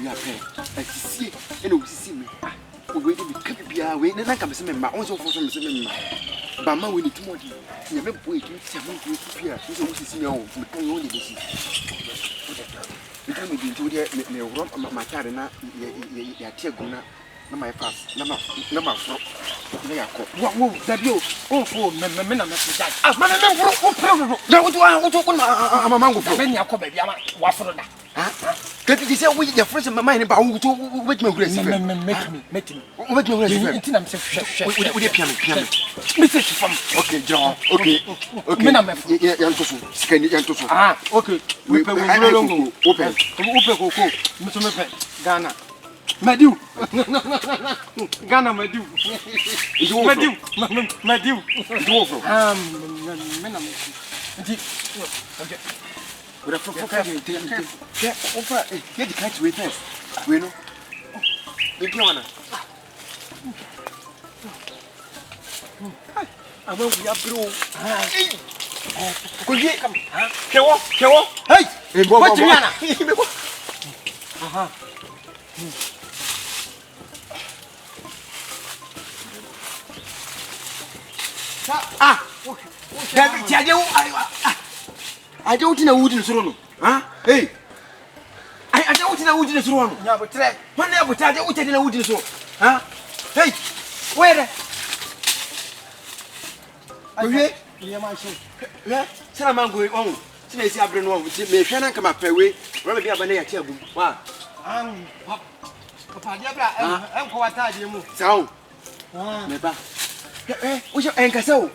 we are paying. I see, and we see me. We can't be away, and I can see my own so for some semen. Bama, we need to more. You never wait to 7 here. So we see me on the only visit. You can't be into the my carina, your teaguna, no my fast, no my front. What that you? Oh, for men, I'm a mango for many. I'll come back. What for that? Get it is we the first of my mind about which my grace. Make me. What your grace? With a piano. Okay, John. Okay. Men, I'm a ah, okay. We open. Ghana. Madu. Ghana, Madu. Madu. Okay. But I forgot get the catch with us. We know. The piano. I won't be up through. Could you come? Hey, what do you want? Aha. Ah, I don't know wooden throne. Huh? Hey, I don't know wooden throne. No, but when I would tell you, what I know wooden throne. Huh? Hey, where? Are you here? Yeah, I'm going on. Since I've been on, may Shannon come up away, rather be a banana table. What? Papa, I'm quite tired. So, never. What's your anchor so?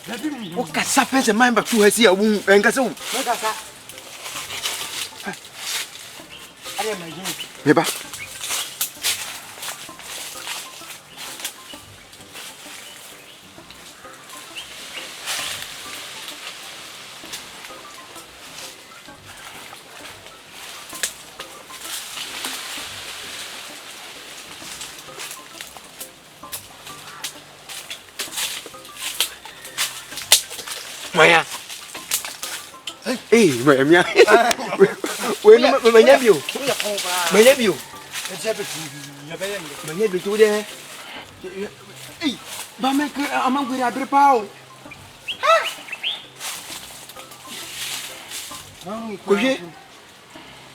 What can happen? A man but 2 has here a wound and got so. I am my neighbor. Maya. Hey, my Mia. Wait, my nephew. My nephew. My nephew to there. Hey, Mamma, I'm going to have power.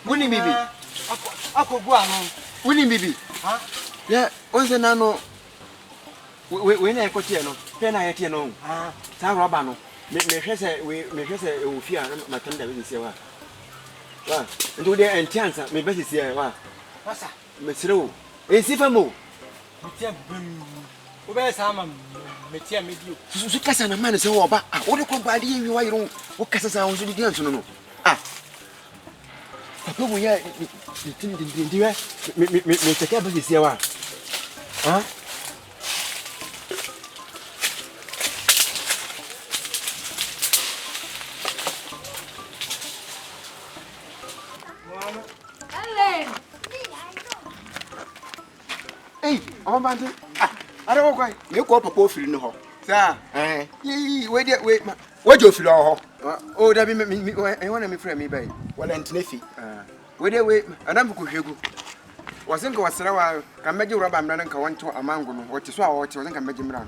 Winning baby. Winning baby. Huh? Yeah, once an anno. When I put here, no, then I had no. Sarabano. Me say we say we fear my tender is here. Wa. Do there and chance me best is here wa. What's that? Me slow. E si famo. Me tia bim. Wo be sama me tia me dio. Su kasa na man say wo ba. Ah, wo de ko ba di wi wa yiro. Wo kasa sa wo so di anso no. Ah. Papa wo ya tin we. Me check best is here wa. Ah. Hey, I'm a man. I don't know. You go up a coffee in the hall. Sir, wait, what do you feel? Oh, that me, I want to be friend me by. Well, and Sniffy. Wait, and I'm going to go. Wasn't go as I can make you rub and run and go on to a mango. What is what you can make him run.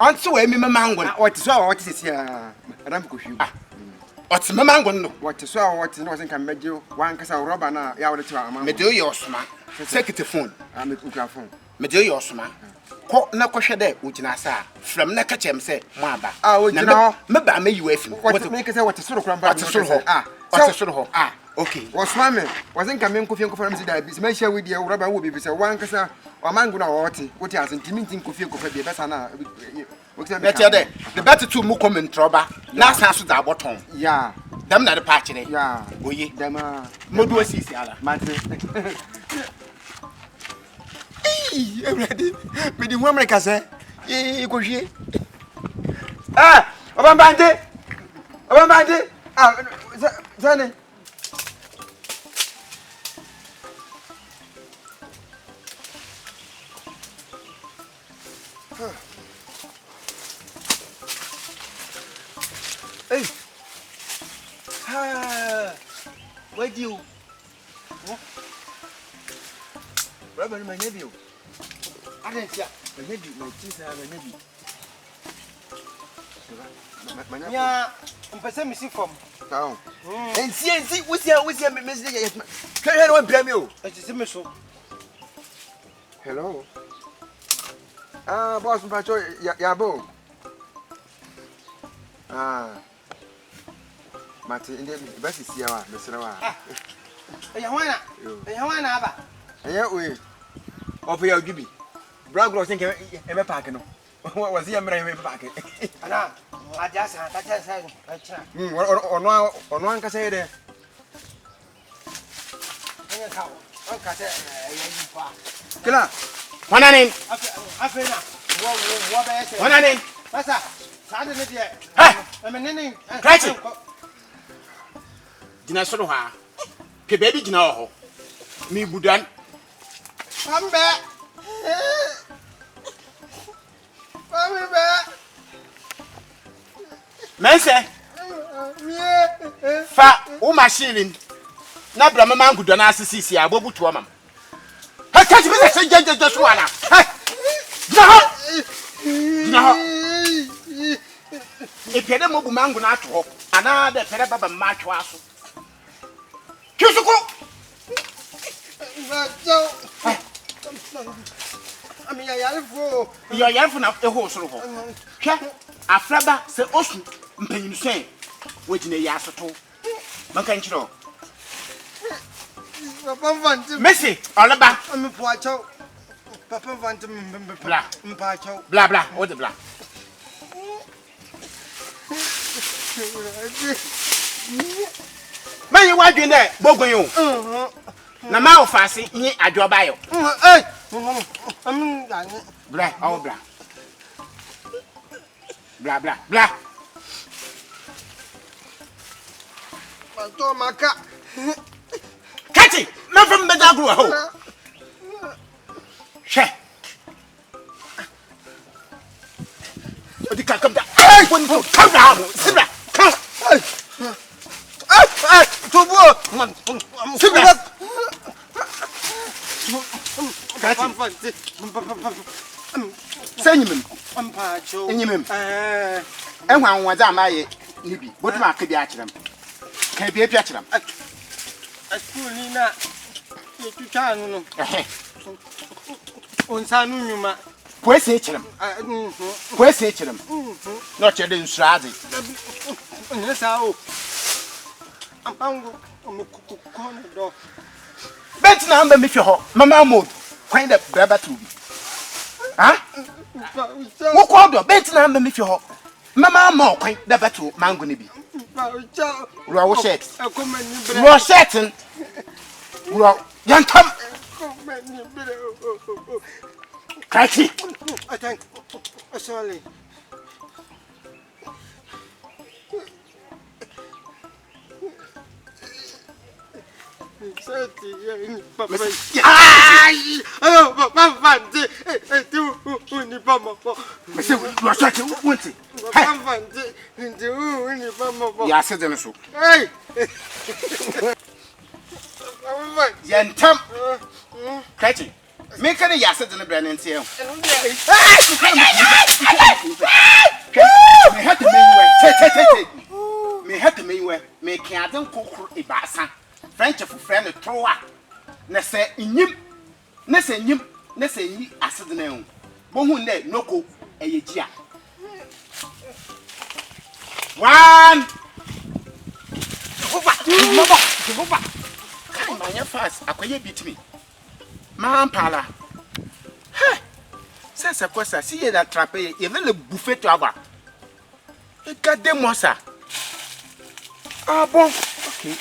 Also, I'm a mango. What is what is here? And I'm going to what's my mango? What is what is can make you one because I'll rob and I'll do your smart. Second phone. I'm a good phone. Medio your smart. Call no question there, which I saw from Nakachem say, Maba. Oh, you know, maybe may you if what to make us what to sort of what to sort of okay. What's my man? Wasn't coming coffee from the business. Make sure with your rubber will be one casa or mango or what has intimating coffee coffee better now. Better there. The better two more comment trouble. Last house with our bottom. Yeah. Them not a patch in it. Yeah. Oh, ye. Them are Modu is the other. Hey, ready. But the woman can say, you go here. Ah, Obambante. Ah, Zanny. Hey. Where do you? Brother, my nephew. I didn't see. My nephew, my sister, my nephew. Yeah, I'm person missing from. Now, and see, what's your message? Hello, Premio. It's a so. Hello. Ah, boss, Pacho, Yabo. Ah, Martin, the best is here, Mr. Yawana. Yeah, we. Over your Gibby. Bragg was thinking, ever packing. What was the American packet? I just said, on one can say there. Killer. One in. One in. Cratchit. Dinasoroha. Baby, no. Me Budan. Come back. Come back. Mense. Fa o machine. Na bra mama ngudo na asisi abobu to mam. Ha catch me say just one. No. E pede mo bu mangu na ato ho. Ana de pede baba ma atwo aso. Kisuko. I mean, I have for your yam na e ho soro ho. Hwe afraba se osu mpanyin sen wogine ya asoto. Manka nchiro. Papa Vanti. Messi, Olaba. I'm a poacho. Papa Vanti. Blah. Mpacho. Blah blah. What the blah? Man, you want in there? Bogoyo. Na ma ofasi yin adwoba yo. Hey. I'm Blah, oh blah. Blah blah blah. Maka. Catch it! Not from the jaguar. She. What the cat come down? Hey, when you come down, sit back. Come. Hey, sit back. Catch it. Send him. Mpacho. Him. And when was I nibi? What mark could be at them? Can be a catch them. Akulina. You can't. On Sanuma. Where's it them? Where's it them? Not your little strategy. Yes, I'm going. Bet number me for Mama Mood. Find a brother to be. Huh? What called bet number me for Mama Mo, quite the battle, Mangonibi. Rosette. Rosette. Young Tom. Cracky. I think. Sorry. Make a yasset in the brand and say, may have to may have to make a don't cook a bassa. French of friend of Troa. Nesse in him, Nesse him, Nesse ye as the name. Bonhunde, no co, a year. One. My fast, I could beat me. Man pala. Hey, says a question, see that trap, even a buffet to our. It got them, mossa. Ah, bon, okay.